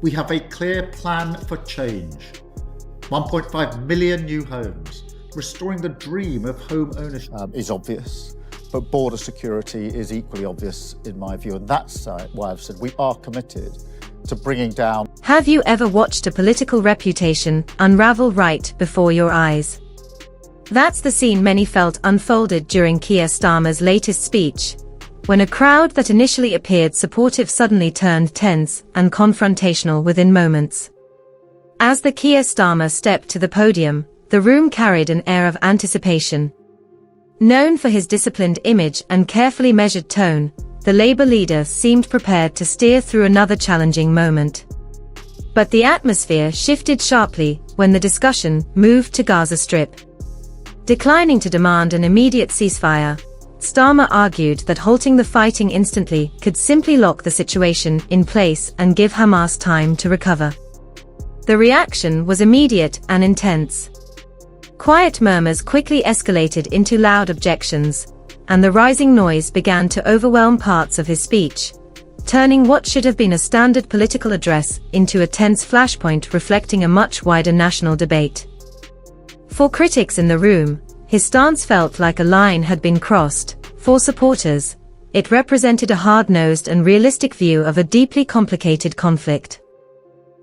We have a clear plan for change. 1.5 million new homes, restoring the dream of home ownership. Is obvious, but border security is equally obvious in my view, and that's why I've said we are committed to bringing down. Have you ever watched a political reputation unravel right before your eyes? That's the scene many felt unfolded during Keir Starmer's latest speech, when a crowd that initially appeared supportive suddenly turned tense and confrontational within moments. As the Keir Starmer stepped to the podium, the room carried an air of anticipation. Known for his disciplined image and carefully measured tone, the Labour leader seemed prepared to steer through another challenging moment. But the atmosphere shifted sharply when the discussion moved to Gaza Strip. Declining to demand an immediate ceasefire, Starmer argued that halting the fighting instantly could simply lock the situation in place and give Hamas time to recover. The reaction was immediate and intense. Quiet murmurs quickly escalated into loud objections, and the rising noise began to overwhelm parts of his speech, turning what should have been a standard political address into a tense flashpoint reflecting a much wider national debate. For critics in the room, his stance felt like a line had been crossed. For supporters, it represented a hard-nosed and realistic view of a deeply complicated conflict.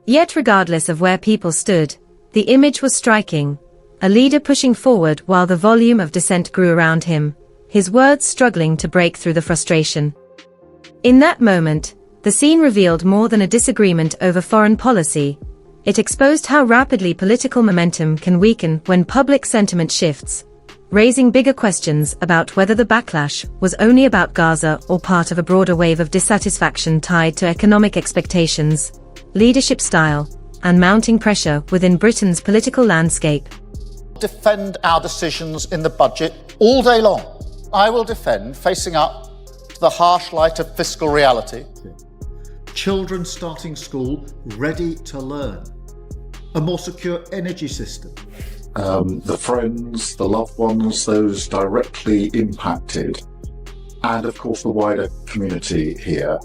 Yet regardless of where people stood, the image was striking, a leader pushing forward while the volume of dissent grew around him, his words struggling to break through the frustration. In that moment, the scene revealed more than a disagreement over foreign policy. It exposed how rapidly political momentum can weaken when public sentiment shifts, raising bigger questions about whether the backlash was only about Gaza or part of a broader wave of dissatisfaction tied to economic expectations, leadership style, and mounting pressure within Britain's political landscape. Defend our decisions in the budget all day long. I will defend facing up to the harsh light of fiscal reality. Children starting school ready to learn. A more secure energy system. The friends, the loved ones, those directly impacted, and of course the wider community here.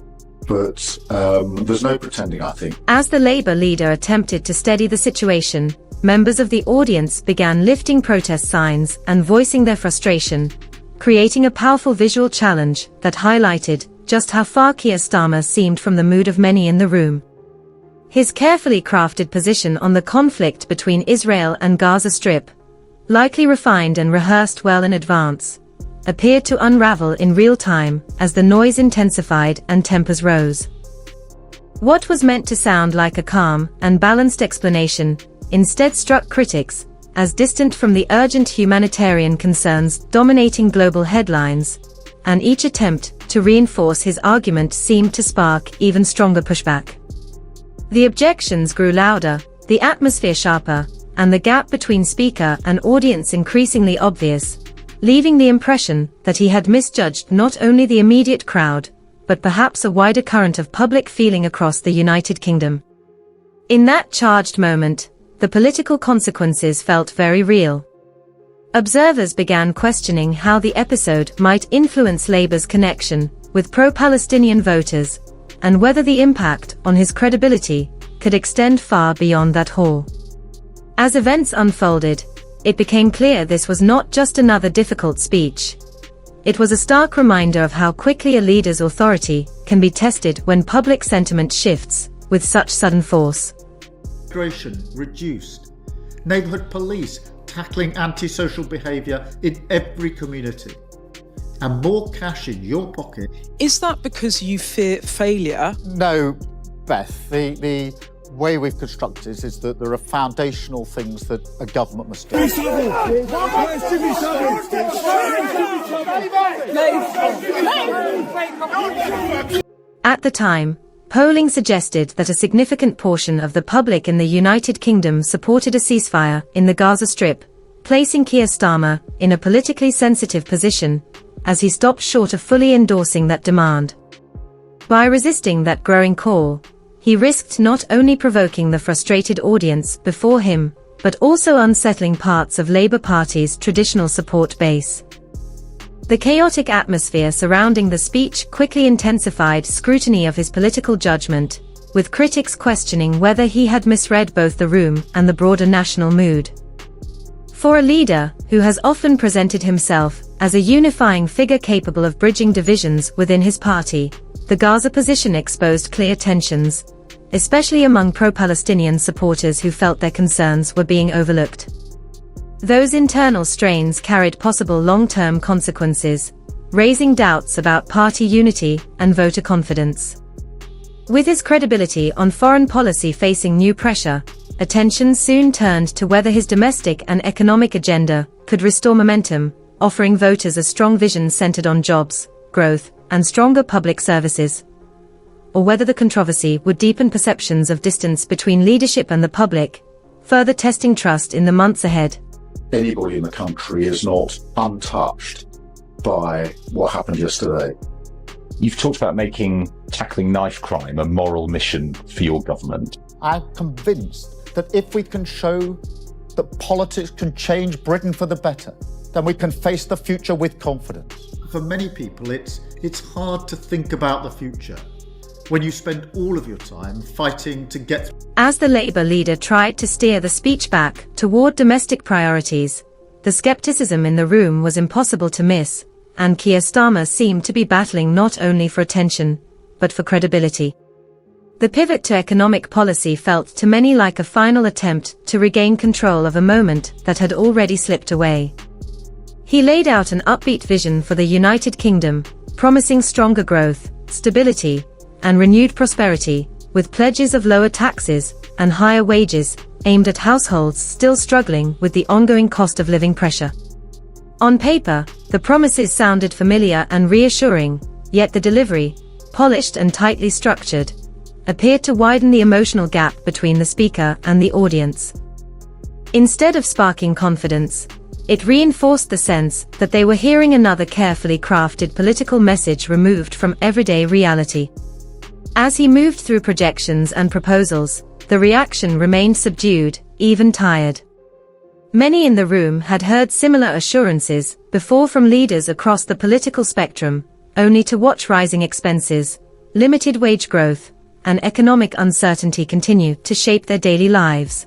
But there's no pretending, I think. As the Labour leader attempted to steady the situation, members of the audience began lifting protest signs and voicing their frustration, creating a powerful visual challenge that highlighted just how far Keir Starmer seemed from the mood of many in the room. His carefully crafted position on the conflict between Israel and Gaza Strip, likely refined and rehearsed well in advance, appeared to unravel in real time as the noise intensified and tempers rose. What was meant to sound like a calm and balanced explanation instead struck critics as distant from the urgent humanitarian concerns dominating global headlines, and each attempt to reinforce his argument seemed to spark even stronger pushback. The objections grew louder, the atmosphere sharper, and the gap between speaker and audience increasingly obvious, leaving the impression that he had misjudged not only the immediate crowd, but perhaps a wider current of public feeling across the United Kingdom. In that charged moment, the political consequences felt very real. Observers began questioning how the episode might influence Labour's connection with pro-Palestinian voters, and whether the impact on his credibility could extend far beyond that hall. As events unfolded, it became clear this was not just another difficult speech. It was a stark reminder of how quickly a leader's authority can be tested when public sentiment shifts with such sudden force. Discretion reduced. Neighbourhood police tackling antisocial behaviour in every community. And more cash in your pocket. Is that because you fear failure? No, Beth, the way we've constructed this is that there are foundational things that a government must do. At the time, polling suggested that a significant portion of the public in the United Kingdom supported a ceasefire in the Gaza Strip, placing Keir Starmer in a politically sensitive position as he stopped short of fully endorsing that demand. By resisting that growing call, he risked not only provoking the frustrated audience before him, but also unsettling parts of Labour Party's traditional support base. The chaotic atmosphere surrounding the speech quickly intensified scrutiny of his political judgment, with critics questioning whether he had misread both the room and the broader national mood. For a leader who has often presented himself as a unifying figure capable of bridging divisions within his party, the Gaza position exposed clear tensions, especially among pro-Palestinian supporters who felt their concerns were being overlooked. Those internal strains carried possible long-term consequences, raising doubts about party unity and voter confidence. With his credibility on foreign policy facing new pressure, attention soon turned to whether his domestic and economic agenda could restore momentum, offering voters a strong vision centered on jobs, growth, and stronger public services, or whether the controversy would deepen perceptions of distance between leadership and the public, further testing trust in the months ahead. Anybody in the country is not untouched by what happened yesterday. You've talked about tackling knife crime a moral mission for your government. I'm convinced that if we can show that politics can change Britain for the better, then we can face the future with confidence. For many people, it's hard to think about the future when you spend all of your time fighting to get. As the Labour leader tried to steer the speech back toward domestic priorities, the scepticism in the room was impossible to miss, and Keir Starmer seemed to be battling not only for attention, but for credibility. The pivot to economic policy felt to many like a final attempt to regain control of a moment that had already slipped away. He laid out an upbeat vision for the United Kingdom, promising stronger growth, stability, and renewed prosperity, with pledges of lower taxes and higher wages aimed at households still struggling with the ongoing cost of living pressure. On paper, the promises sounded familiar and reassuring, yet the delivery, polished and tightly structured, appeared to widen the emotional gap between the speaker and the audience. Instead of sparking confidence, it reinforced the sense that they were hearing another carefully crafted political message removed from everyday reality. As he moved through projections and proposals, the reaction remained subdued, even tired. Many in the room had heard similar assurances before from leaders across the political spectrum, only to watch rising expenses, limited wage growth, and economic uncertainty continue to shape their daily lives.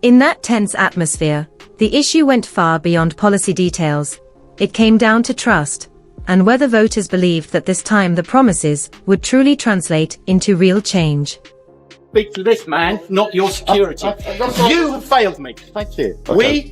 In that tense atmosphere, the issue went far beyond policy details. It came down to trust, and whether voters believed that this time the promises would truly translate into real change. Speak to this man, not your security. You have failed me. Thank you.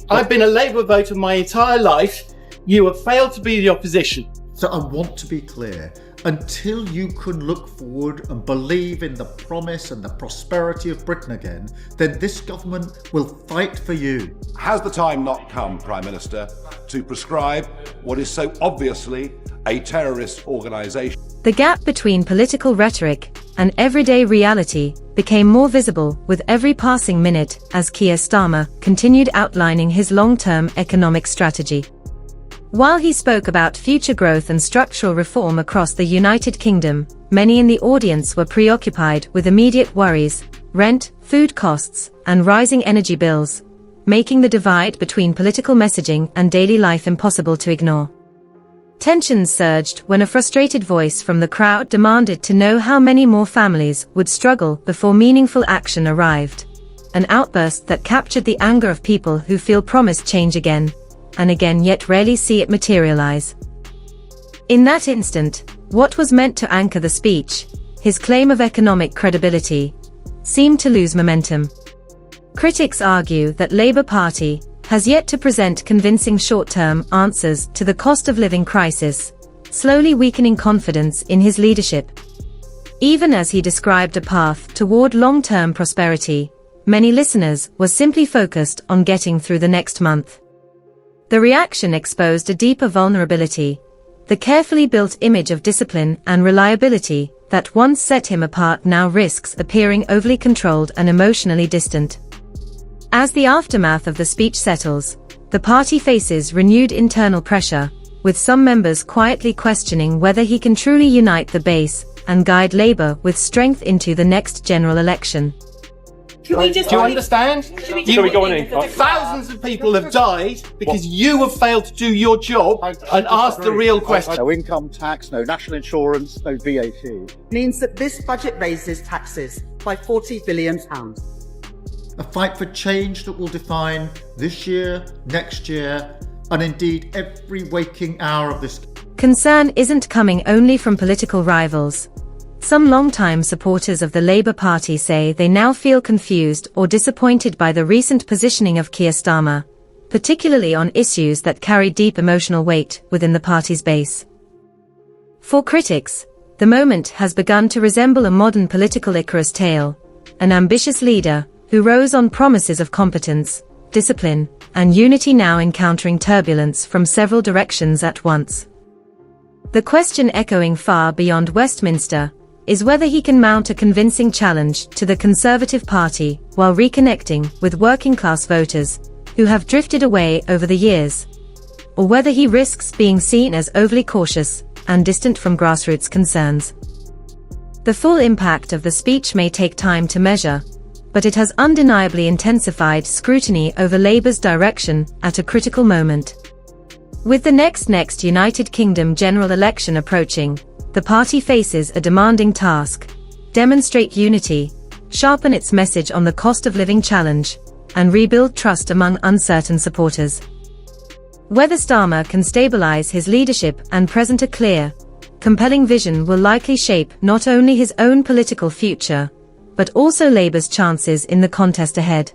I've been a Labour voter my entire life. You have failed to be the opposition. So I want to be clear, until you can look forward and believe in the promise and the prosperity of Britain again, then this government will fight for you. Has the time not come, Prime Minister, to prescribe what is so obviously a terrorist organisation? The gap between political rhetoric and everyday reality became more visible with every passing minute as Keir Starmer continued outlining his long-term economic strategy. While he spoke about future growth and structural reform across the United Kingdom, many in the audience were preoccupied with immediate worries, rent, food costs, and rising energy bills, making the divide between political messaging and daily life impossible to ignore. Tensions surged when a frustrated voice from the crowd demanded to know how many more families would struggle before meaningful action arrived, an outburst that captured the anger of people who feel promised change again and again yet rarely see it materialize. In that instant, what was meant to anchor the speech, his claim of economic credibility, seemed to lose momentum. Critics argue that Labour Party has yet to present convincing short-term answers to the cost of living crisis, slowly weakening confidence in his leadership. Even as he described a path toward long-term prosperity, many listeners were simply focused on getting through the next month. The reaction exposed a deeper vulnerability. The carefully built image of discipline and reliability that once set him apart now risks appearing overly controlled and emotionally distant. As the aftermath of the speech settles, the party faces renewed internal pressure, with some members quietly questioning whether he can truly unite the base and guide Labour with strength into the next general election. Do you understand? Thousands of people have died because you have failed to do your job and ask the real question. No income tax, no national insurance, no VAT. Means that this budget raises taxes by £40 billion. A fight for change that will define this year, next year, and indeed every waking hour of this. Concern isn't coming only from political rivals. Some long-time supporters of the Labour Party say they now feel confused or disappointed by the recent positioning of Keir Starmer, particularly on issues that carry deep emotional weight within the party's base. For critics, the moment has begun to resemble a modern political Icarus tale, an ambitious leader who rose on promises of competence, discipline, and unity now encountering turbulence from several directions at once. The question echoing far beyond Westminster is whether he can mount a convincing challenge to the Conservative Party while reconnecting with working-class voters who have drifted away over the years, or whether he risks being seen as overly cautious and distant from grassroots concerns. The full impact of the speech may take time to measure, but it has undeniably intensified scrutiny over Labour's direction at a critical moment. With the next United Kingdom general election approaching, the party faces a demanding task: demonstrate unity, sharpen its message on the cost of living challenge, and rebuild trust among uncertain supporters. Whether Starmer can stabilise his leadership and present a clear, compelling vision will likely shape not only his own political future, but also Labour's chances in the contest ahead.